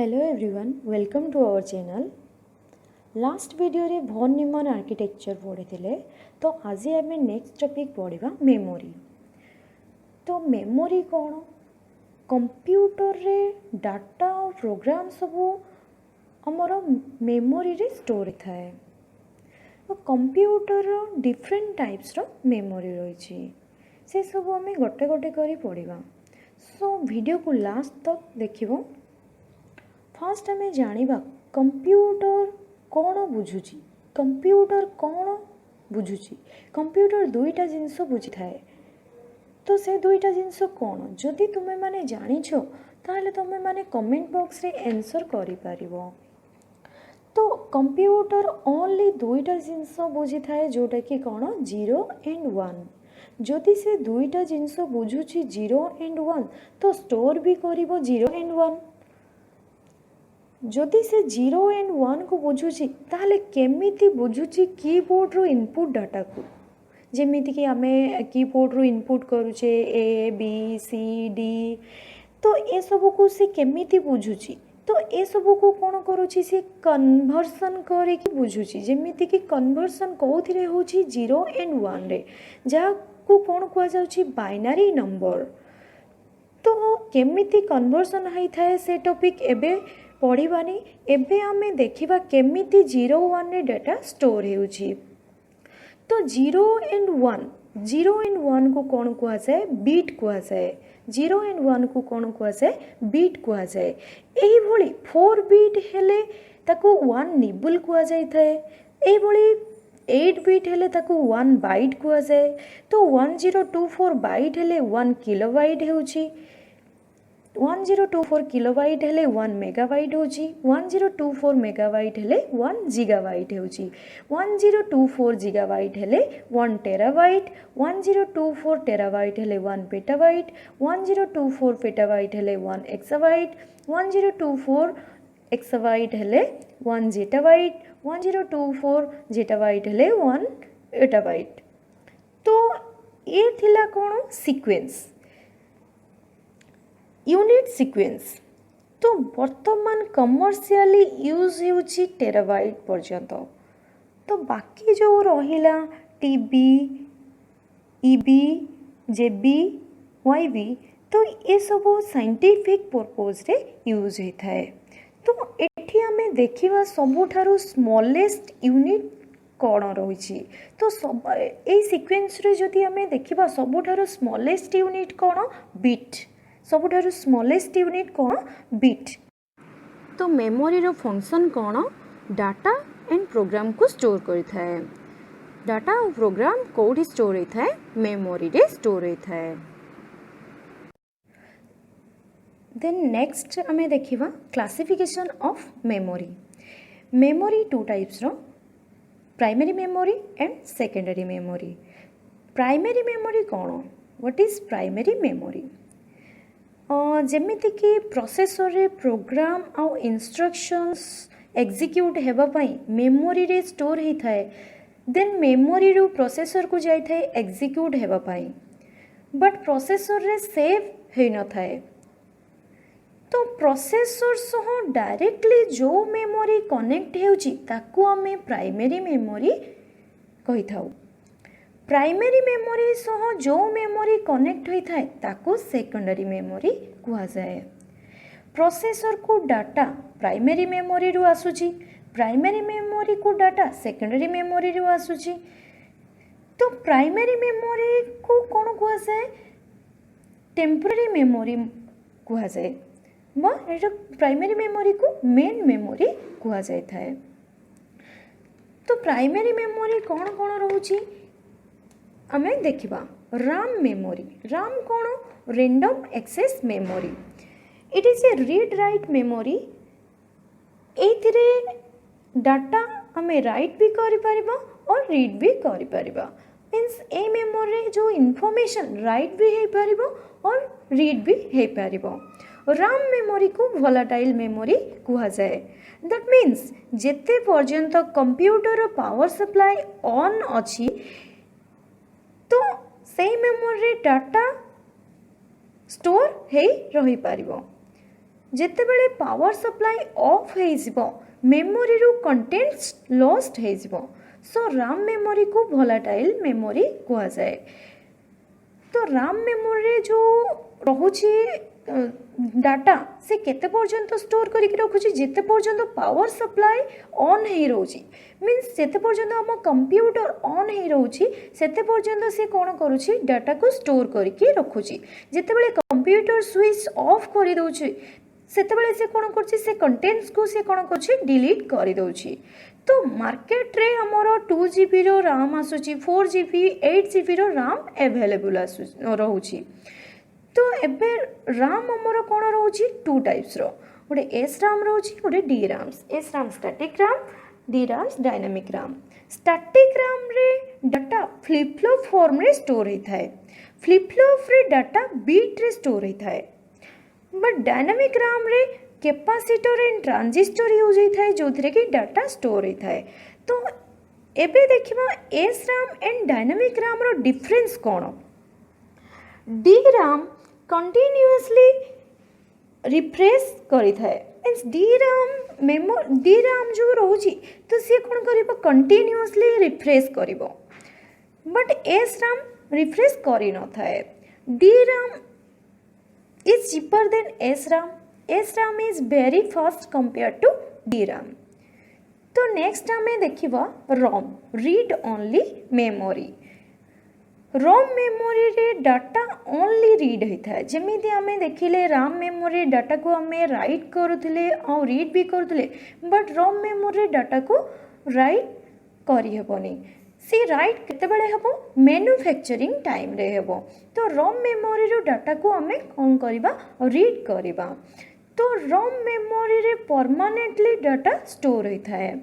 Hello everyone, welcome to our channel. Last video रे von Neumann architecture पढ़ी तो आज आम नेक्स्ट टॉपिक पढ़ा मेमोरी। तो मेमोरी कौन कंप्यूटर रे डाटा और प्रोग्राम सब आमर मेमोरी रे स्टोर थाए। तो कंप्यूटर डिफरेंट टाइप्स रो मेमोरी रही से सब आम गोटे गोटे करी पढ़ा। सो वीडियो को लास्ट तक देखिबो। फास्ट आम जानिबा कंप्यूटर कौन बुझुची, कंप्यूटर कौन बुझुची। कंप्यूटर दुईटा जिनस बुझी थाए। तो से दुईटा जिनस कौन जदि तुमे माने जानिछो ताहले तुमे माने कमेंट बॉक्स रे आंसर करि पारिबो। तो कंप्यूटर ओनली दुईटा जिनस बुझी थाए जोटा कि कौन 0 एंड 1। जदि से दुईटा जिनस बुझुची 0 एंड 1 तो स्टोर भी करिबो 0 एंड 1। जदि से 0 एंड 1 को बुझुची ताहले केमिति बुझुची कीबोर्ड रो इनपुट डाटा को। जेमिति कि आमे कीबोर्ड रो इनपुट करूचे ए बी सी डी। तो ए सब को से केमिति बुझुची, तो ए सब को कोन करूची से कन्वर्सन करे कि बुझुची। जेमिति कि कन्वर्सन कोथिरे होची 0 एंड 1 रे, जा को कोन कुआ जाउची बाइनरी नंबर। तो केमिति कन्वर्सन हाई थाए से टॉपिक एबे पढ़ानी। एबे आमे देखिबा केमिति 0 1 रे डाटा स्टोर हेउची। तो 0 एंड 1 को कौन कुआ जाए बीट कुआ जाए। 0 एंड 1 को कौन कुआ जाए बीट कुआ जाए। एही भली 4 बीट हेले ताको 1 निबल कुआ जाय थाए। एही भली 8 बीट हेले ताको 1 बाइट कुआ जाए। तो 1024 बाइट हेले 1 किलोबाइट हेउची। 1024 किलोबाइट हेले 1 मेगाबाइट होची। 1024 मेगाबाइट हेले 1 जिगाबाइट होची। 1024 जिगाबाइट हेले 1 टेराबाइट। 1024 टेराबाइट हेले 1 पेटाबाइट। 1024 पेटाबाइट हेले 1 एक्साबाइट। 1024 एक्साबाइट हेले 1 जेटाबाइट। 1024 जेटाबाइट हेले 1 एटाबाइट। तो ये थिला कोन सीक्वेंस यूनिट सीक्वेंस। तो वर्तमान कमर्शियली यूज होची टेराबाइट पर्यंत। तो बाकी जो रहिला टीबी ईबी जेबी वाईबी तो ये सब साइंटिफिक पर्पस रे यूज होता है। तो एठी आमे देखिबा सबुठारु स्मॉलेस्ट यूनिट कौन रही। तो सब ए सीक्वेंस रे जदि आमे देखिबा सबुठारु स्मॉलेस्ट यूनिट कौन बीट। सबुठारु स्मॉलेस्ट यूनिट कौन बीट। तो मेमोरी रो फंक्शन कौन डाटा एंड प्रोग्राम को स्टोर करता है। डाटा और प्रोग्राम कोठी स्टोर होता है मेमोरी रे स्टोर होता है। देन नेक्स्ट हमें देखिबा classification of memory. Memory two types रो primary memory and secondary memory. Primary memory कौन व्हाट इज प्राइमरी मेमोरी। जेमिति कि प्रोसेसर रे प्रोग्राम आउ इंस्ट्रक्शंस एग्जीक्यूट हेबा पई मेमोरी रे स्टोर ही थाए। देन मेमोरी रो प्रोसेसर को जाई थाए एग्जीक्यूट हेबा पई, बट प्रोसेसर रे सेव हे न थाए। तो प्रोसेसर सह डायरेक्टली जो मेमोरी कनेक्ट हेउची ताकू हमें प्राइमरी मेमोरी कहि थाउ। प्राइमरी मेमोरी सह जो मेमोरी कनेक्ट होई थाए ताको सेकेंडरी मेमोरी कुहा जाए। प्रोसेसर को डाटा प्राइमरी मेमोरी रु आसुची, प्राइमरी मेमोरी को डाटा सेकेंडरी मेमोरी रु आसुची। तो प्राइमरी मेमोरी को कौन कुहा जाए टेम्पररी मेमोरी कुहा जाए। प्राइमरी मेमोरी को मेन मेमोरी कुहा जाय थाए। तो प्राइमरी मेमोरी कौन कौन रहउची आमे देखिबा। राम मेमोरी। राम कौन random access memory. It is a read write memory. एथिरे डाटा आमे राइट भी करि परिबा और रीड भी करि परिबा। मींस ए मेमोरी जो इन्फॉर्मेशन राइट भी हे परिबो और रीड भी हे परिबो। राम मेमोरी को वोलाटाइल मेमोरी कुहा जाए। दैट मीन्स जेते पर्यंत कंप्यूटर पावर सप्लाई ऑन अछि तो सेही मेमोरी डाटा स्टोर हे रही पारिबो। ଯେତେବେଳେ ପାୱାର ସପ୍ଲାଏ ଅଫ୍ ହେଇଯିବ ମେମୋରିରୁ କଣ୍ଟେଣ୍ଟସ୍ ଲଷ୍ଟ ହେଇଯିବ। ସୋ ରାମ୍ ମେମୋରିକୁ ଭୋଲାଟାଇଲ୍ ମେମୋରି କୁହାଯାଏ। तो राम मेमोरी जो रहुछि डाटा से केते पर्यंत स्टोर करके रखुछि जेते पर्यंत पावर सप्लाई ऑन ही रहउछि मीन्स जेते पर्यंत हम कंप्यूटर ऑन ही रहउछि सेते पर्यंत से कोन करूछि डाटा को स्टोर करके रखुछि। जेते बेले कंप्यूटर स्विच ऑफ कर दउछि सेते बेले से कोन करछि से कंटेंट्स को से कोन करछि डिलीट कर दउछि। तो मार्केट रे हमर 2 GB रो RAM आसुची 4 GB 8 GB रो RAM अवेलेबल रहउची। तो एबे RAM हमर कोन रहउची 2 टाइप्स रो गोटे SRAM रहउची गोटे DRAM। SRAM static RAM DRAM dynamic RAM। Static RAM रे डाटा फ्लिप फ्लॉप फॉर्म रे स्टोर होइथाय। फ्लिप फ्लॉप रे डाटा बीट रे स्टोर होइथाय। बट डायनामिक RAM रे कैपेसिटर एंड ट्रांजिस्टर यूज होता है जो कि डाटा स्टोर होता है। तो एबे देखिबा SRAM एंड डायनामिक RAM रो डिफरेंस कोन। DRAM कंटिन्यूअसली रिफ्रेश करि थाए मींस DRAM जो रहउची तो से कोन करिवो कंटिन्यूअसली रिफ्रेश करिवो बट SRAM रिफ्रेश करि न थाए। DRAM is cheaper than SRAM. SRAM is very fast compared to DRAM. तो नेक्स्ट आमे देखिबा ROM read only memory. ROM memory रे डाटा ओनली रीड होता है जमीती आमे देखिले RAM मेमोरी डाटा को आमे राइट करूथिले और रीड भी करूथिले बट ROM मेमोरी डाटा को राइट करि हेबोनी। सी राइट केते बेले हेबो मैन्युफैक्चरिंग टाइम रे हेबो। तो ROM मेमोरी रो डाटा को आमे कोन करिबा रीड करिबा। तो ROM मेमोरी रे परमानेंटली डाटा स्टोर होता है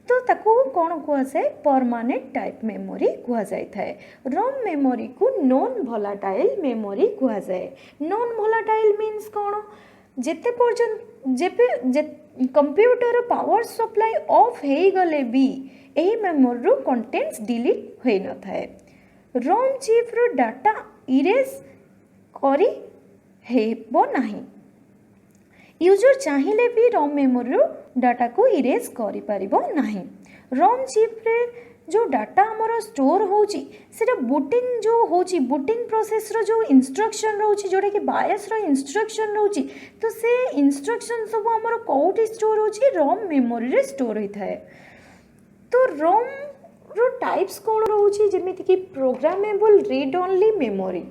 तो ताको कौन कहुए परमानेंट टाइप मेमोरी कहुए। ROM मेमोरी को नॉन भोलाटाइल मेमोरी कहुए। नॉन भोलाटाइल मीन्स कौन जेते पर्यंत जेबे कंप्यूटर पावर सप्लाई ऑफ हो गले भी एही मेमोरी रो कंटेंट्स डिलीट होई न थाए। ROM चिप रो डाटा इरेज करी हेबो नाही। यूजर चाहिए भी ROM मेमोरी रो डाटा को इरेज करि परिबो नाही। ROM चिप रे जो डाटा हमर स्टोर होची सेटा बूटिंग जो होची बूटिंग प्रोसेस रो जो इंस्ट्रक्शन रहउची जोटा कि बायस रो इंस्ट्रक्शन रहउची तो से इंस्ट्रक्शन सब हमर कोठी स्टोर होची ROM मेमोरी रे स्टोर होइथाय। तो ROM रो टाइप्स कोन रहउची जेमिति कि प्रोग्रामेबल रीड ओनली मेमोरी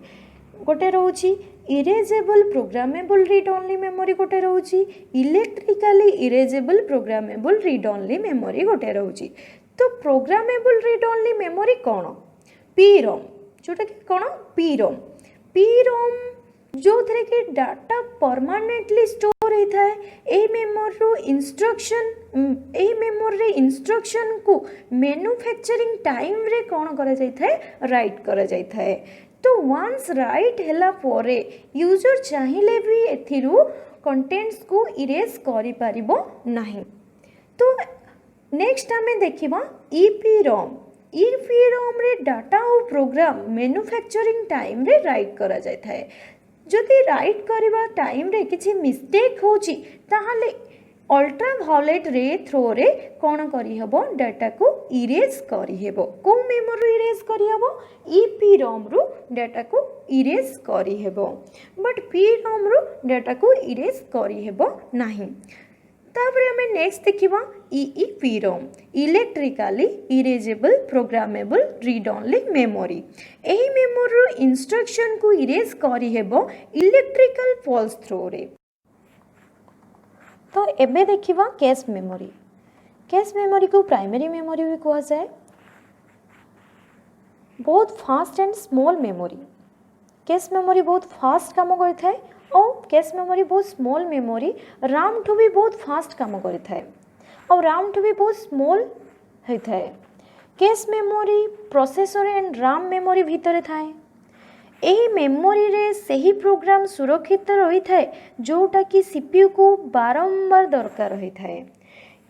गोटे रहउची erasable programmable read only memory गोटे रहउची electrically erasable programmable read only memory गोटे रहउची। तो प्रोग्रामेबल रीड ओनली मेमोरी कौन PROM जोटा कि कौन PROM जो थे कि डाटा परमानेंटली स्टोर होता है a memory row instruction a memory रे इंस्ट्रक्शन को मैन्युफैक्चरिंग टाइम रे कौन करा जाय राइट करा जाय। तो वंस राइट हैला पोरे यूजर चाहिए भी एथिरु कंटेंट्स को इरेज करि परिबो नाही। तो नेक्स्ट आमे देखिबा EPROM रे डाटा और प्रोग्राम मैन्युफैक्चरिंग टाइम रे राइट करा जाय थाए। जदि राइट करबा टाइम रे किछि मिस्टेक होची ताहाले अल्ट्रावायलेट रे थ्रो रे कोन करि हेबो डाटा को इरेज करि हेबो। को मेमोरी इरेज करि हेबो EPROM रो डाटा को इरेज करि हेबो बट PROM रो डाटा को इरेज करि हेबो नाही। तापरे हमें नेक्स्ट देखिबा EEPROM electrically erasable programmable read only memory. एही मेमोरी रो इंस्ट्रक्शन को इरेज करि हेबो इलेक्ट्रिकल पल्स थ्रो रे। तो एबे देखिबा कैश मेमोरी। कैश मेमोरी को प्राइमरी मेमोरी भी कहा जाए। बहुत fast and small memory. Cache memory बहुत फास्ट काम करता है और कैश मेमोरी बहुत स्मॉल मेमोरी RAM ठू भी बहुत फास्ट काम करता है और RAM ठू भी बहुत स्मॉल होता है। Cache memory processor and RAM memory भितर थाए। एही मेमोरी रे सही प्रोग्राम सुरक्षित रही थाए जोटा कि CPU को बारंबार दरकार रही थाए।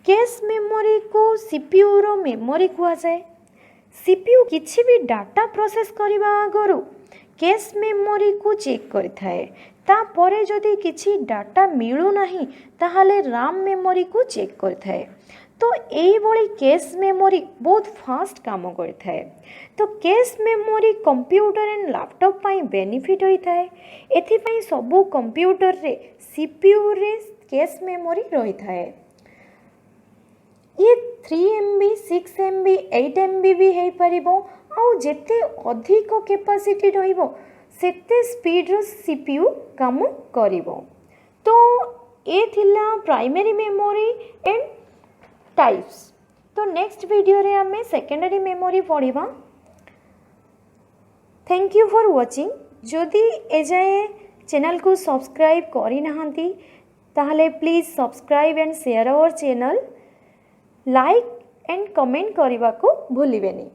कैश मेमोरी को CPU रो मेमोरी कहा जाए। CPU किछि भी डाटा प्रोसेस करबा आगरु कैश मेमोरी को चेक करि थाए तापरे जदि किछि डाटा मिलू नाही ताहाले RAM मेमोरी को चेक करथाए। तो यही भली कैश मेमोरी बहुत फास्ट काम करथाए। तो cache memory computer and laptop pi benefit होता है। एथिपाई सबू कंप्यूटर रे सीपीयू रे कैश मेमोरी रही है। ये 3 MB 6 MB 8 MB भी हो पारिबो। आउ जेते अधिक कैपेसिटी रहिबो सेते स्पीड रो सीपीयू काम करिवो। तो ये थिला प्राइमरी मेमोरी एंड टाइप्स। तो नेक्स्ट वीडियो रे हमें सेकेंडरी मेमोरी पढ़िबा। Thank you for watching. जदि एजाए चैनल को सब्सक्राइब करि नाहंती ताहले please subscribe and share our channel. Like and comment करने को भूलिबेनी।